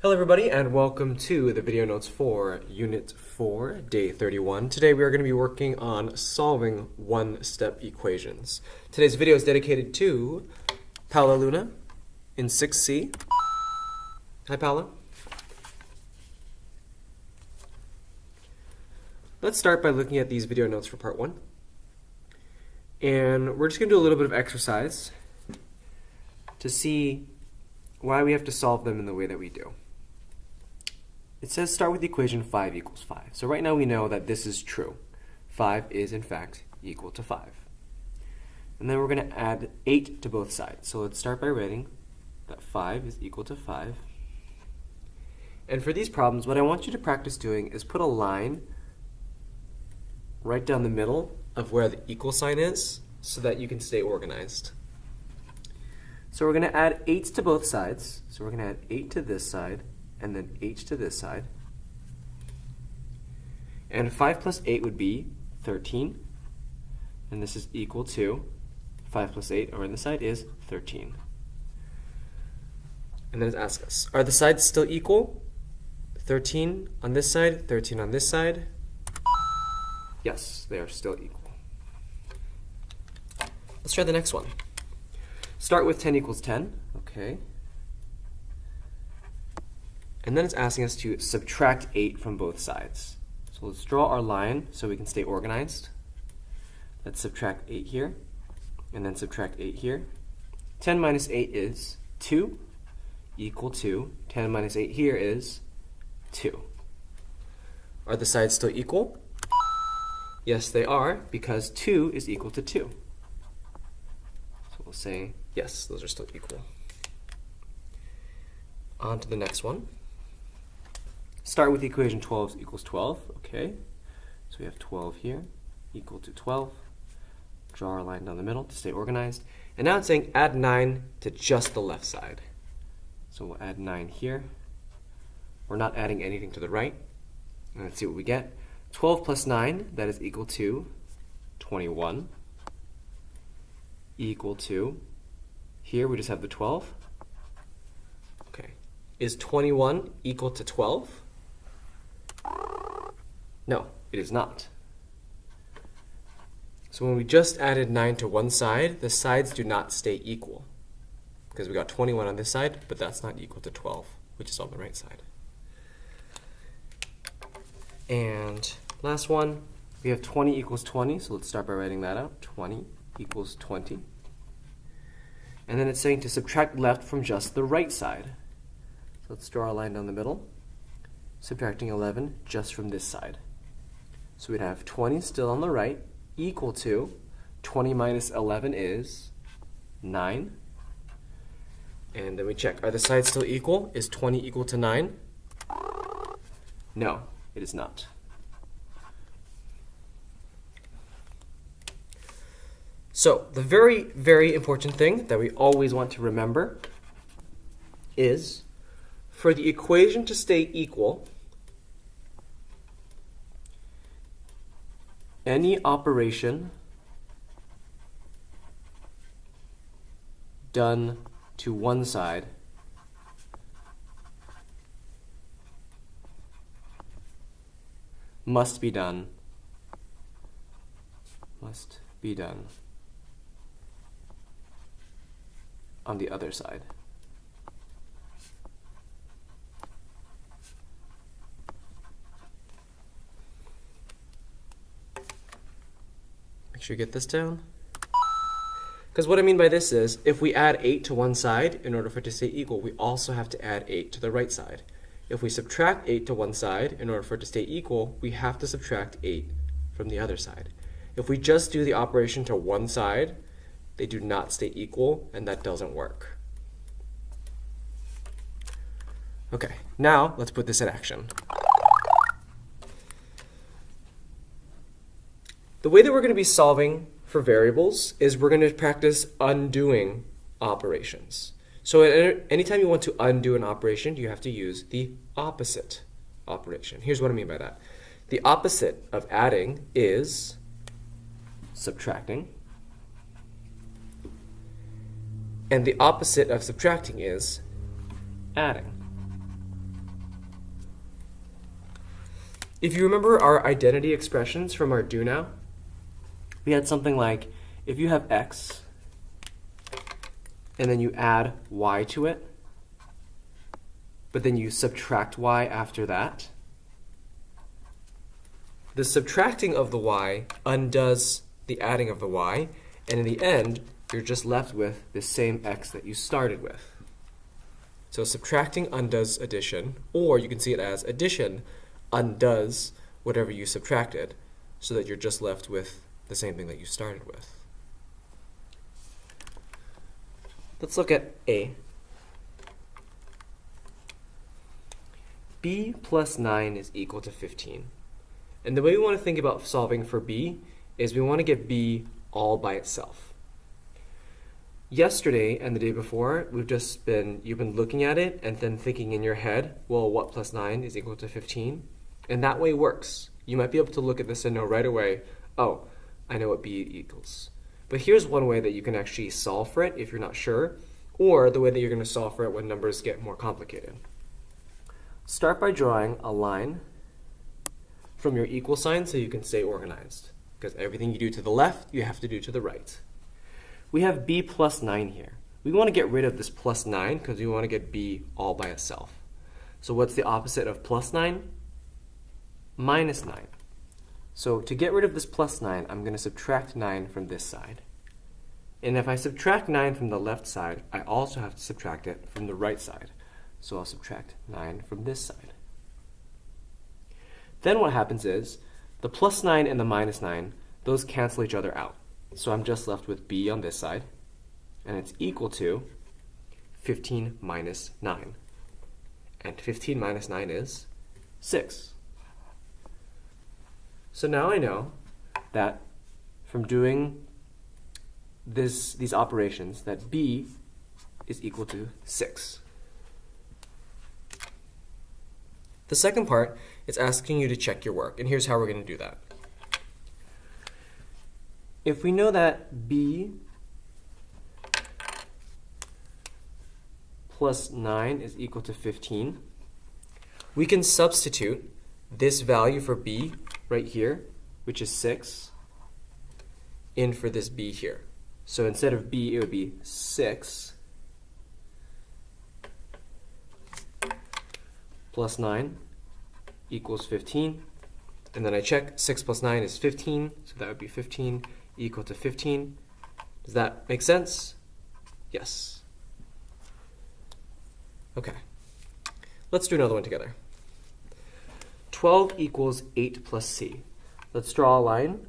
Hello everybody and welcome to the video notes for Unit 4, Day 31. Today we are going to be working on solving one-step equations. Today's video is dedicated to Paula Luna in 6C. Hi Paula. Let's start by looking at these video notes for part 1. And we're just going to do a little bit of exercise to see why we have to solve them in the way that we do. It says start with the equation 5 equals 5. So right now we know that this is true. 5 is in fact equal to 5. And then we're going to add 8 to both sides. So let's start by writing that 5 is equal to 5. And for these problems, what I want you to practice doing is put a line right down the middle of where the equal sign is so that you can stay organized. So we're going to add 8s to both sides. So we're going to add 8 to this side and then 8 to this side. And 5 plus 8 would be 13. And this is equal to 5 plus 8 over on this side is 13. And then it asks us, are the sides still equal? 13 on this side, 13 on this side? Yes, they are still equal. Let's try the next one. Start with 10 equals 10. Okay. And then it's asking us to subtract 8 from both sides. So let's draw our line so we can stay organized. Let's subtract 8 here, and then subtract 8 here. 10 minus 8 is 2, equal to 10 minus 8 here is 2. Are the sides still equal? Yes, they are, because 2 is equal to 2. So we'll say, yes, those are still equal. On to the next one. Start with the equation 12 equals 12, okay? So we have 12 here, equal to 12. Draw our line down the middle to stay organized. And now it's saying add 9 to just the left side. So we'll add 9 here. We're not adding anything to the right. And let's see what we get. 12 plus 9, that is equal to 21. Equal to, here we just have the 12. Okay. Is 21 equal to 12? No, it is not. So when we just added 9 to one side, the sides do not stay equal. Because we got 21 on this side, but that's not equal to 12, which is on the right side. And last one, we have 20 equals 20, so let's start by writing that out. 20 equals 20. And then it's saying to subtract left from just the right side. So let's draw our line down the middle, subtracting 11 just from this side. So we'd have 20 still on the right, equal to 20 minus 11 is 9. And then we check, are the sides still equal? Is 20 equal to 9? No, it is not. So the very, very important thing that we always want to remember is for the equation to stay equal, any operation done to one side must be done on the other side. Make sure you get this down. Because what I mean by this is, if we add 8 to one side, in order for it to stay equal, we also have to add 8 to the right side. If we subtract 8 to one side, in order for it to stay equal, we have to subtract 8 from the other side. If we just do the operation to one side, they do not stay equal, and that doesn't work. Okay, now let's put this in action. The way that we're going to be solving for variables is we're going to practice undoing operations. So anytime you want to undo an operation, you have to use the opposite operation. Here's what I mean by that. The opposite of adding is subtracting. And the opposite of subtracting is adding. If you remember our identity expressions from our do now, we had something like, if you have x, and then you add y to it, but then you subtract y after that, the subtracting of the y undoes the adding of the y, and in the end, you're just left with the same x that you started with. So subtracting undoes addition, or you can see it as addition undoes whatever you subtracted, so that you're just left with the same thing that you started with. Let's look at A. B plus 9 is equal to 15. And the way we want to think about solving for B is we want to get B all by itself. Yesterday and the day before, you've been looking at it and then thinking in your head, well, what plus 9 is equal to 15? And that way works. You might be able to look at this and know right away, oh, I know what B equals. But here's one way that you can actually solve for it if you're not sure, or the way that you're going to solve for it when numbers get more complicated. Start by drawing a line from your equal sign so you can stay organized, because everything you do to the left, you have to do to the right. We have B plus 9 here. We want to get rid of this plus 9 because we want to get B all by itself. So what's the opposite of plus 9? Minus 9. So to get rid of this plus 9, I'm going to subtract 9 from this side. And if I subtract 9 from the left side, I also have to subtract it from the right side. So I'll subtract 9 from this side. Then what happens is, the plus 9 and the minus 9, those cancel each other out. So I'm just left with B on this side, and it's equal to 15 minus 9. And 15 minus 9 is 6. So now I know that from doing these operations, that B is equal to 6. The second part is asking you to check your work, and here's how we're going to do that. If we know that B plus 9 is equal to 15, we can substitute this value for B right here, which is 6, in for this B here. So instead of B, it would be 6 plus 9 equals 15. And then I check 6 plus 9 is 15, so that would be 15 equal to 15. Does that make sense? Yes. Okay. Let's do another one together. 12 equals 8 plus C. Let's draw a line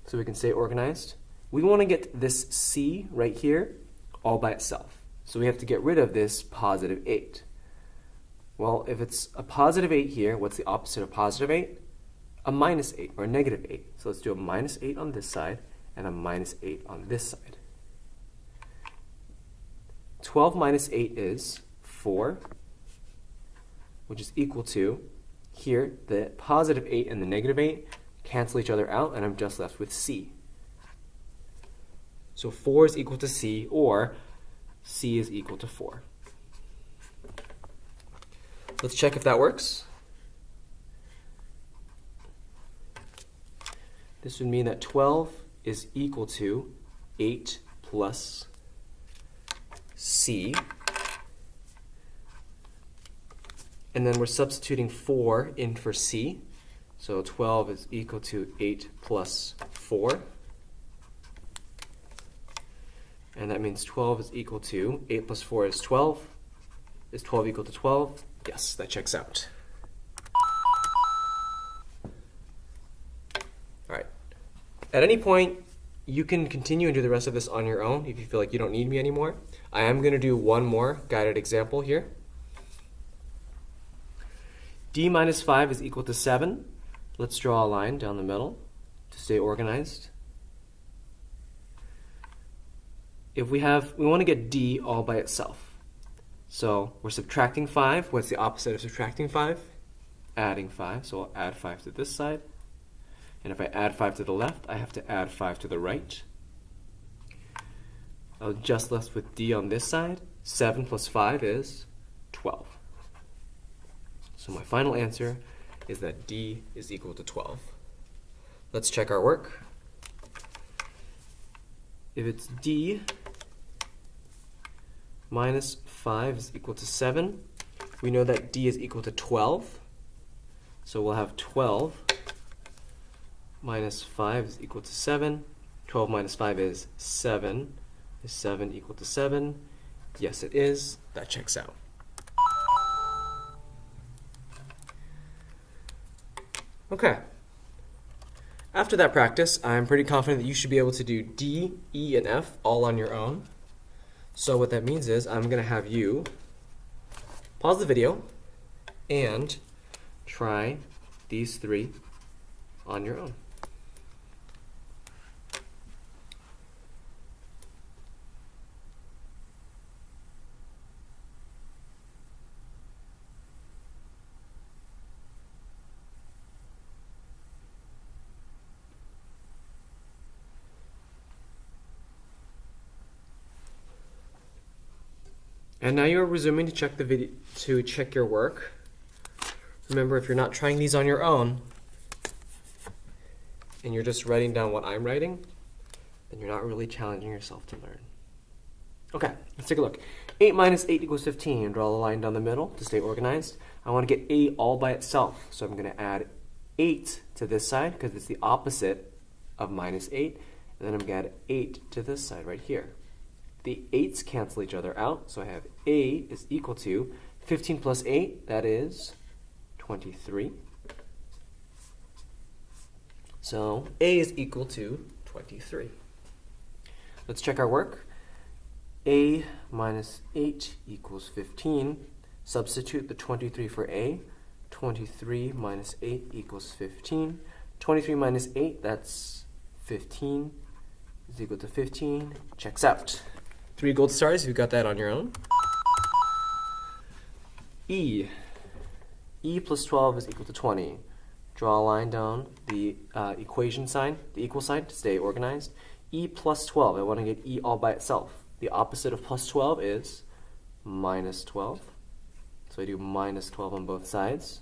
so we can stay organized. We want to get this C right here all by itself. So we have to get rid of this positive 8. Well, if it's a positive 8 here, what's the opposite of positive 8? A minus 8 or a negative 8. So let's do a minus 8 on this side and a minus 8 on this side. 12 minus 8 is 4, which is equal to, here, the positive 8 and the negative 8 cancel each other out, and I'm just left with C. So 4 is equal to C, or C is equal to 4. Let's check if that works. This would mean that 12 is equal to 8 plus C. And then we're substituting 4 in for C. So 12 is equal to 8 plus 4. And that means 12 is equal to 8 plus 4 is 12. Is 12 equal to 12? Yes, that checks out. All right. At any point, you can continue and do the rest of this on your own if you feel like you don't need me anymore. I am going to do one more guided example here. D minus 5 is equal to 7. Let's draw a line down the middle to stay organized. If we want to get D all by itself. So we're subtracting 5. What's the opposite of subtracting 5? Adding 5. So I'll add 5 to this side. And if I add 5 to the left, I have to add 5 to the right. I'll just left with D on this side. 7 plus 5 is 12. So my final answer is that D is equal to 12. Let's check our work. If it's D minus 5 is equal to 7, we know that D is equal to 12. So we'll have 12 minus 5 is equal to 7. 12 minus 5 is 7. Is 7 equal to 7? Yes, it is. That checks out. Okay. After that practice, I'm pretty confident that you should be able to do D, E, and F all on your own. So what that means is I'm going to have you pause the video and try these three on your own. And now you're resuming to check the video, to check your work. Remember, if you're not trying these on your own, and you're just writing down what I'm writing, then you're not really challenging yourself to learn. Okay, let's take a look. 8 minus 8 equals 15. Draw a line down the middle to stay organized. I want to get 8 all by itself, so I'm going to add 8 to this side because it's the opposite of minus 8, and then I'm going to add 8 to this side right here. The 8's cancel each other out, so I have A is equal to 15 plus 8, that is 23. So A is equal to 23. Let's check our work. A minus 8 equals 15. Substitute the 23 for A. 23 minus 8 equals 15. 23 minus 8, that's 15, is equal to 15. Checks out. 3 gold stars, you got that on your own. E. E plus 12 is equal to 20. Draw a line down the equation sign, the equal sign, to stay organized. E plus 12, I want to get E all by itself. The opposite of plus 12 is minus 12. So I do minus 12 on both sides.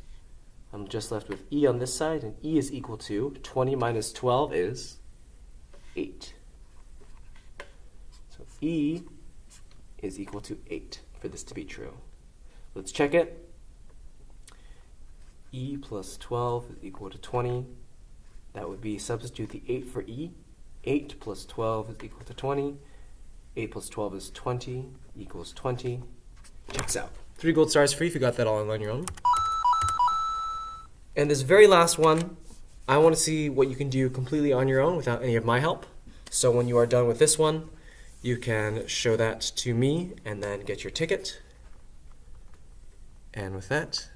I'm just left with E on this side, and E is equal to 20 minus 12 is 8. So E is equal to 8 for this to be true. Let's check it. E plus 12 is equal to 20. That would be substitute the 8 for E. 8 plus 12 is equal to 20. 8 plus 12 is 20 equals 20. Checks out. 3 gold stars for you if you got that all on your own. And this very last one, I want to see what you can do completely on your own without any of my help. So when you are done with this one, you can show that to me and then get your ticket. And with that,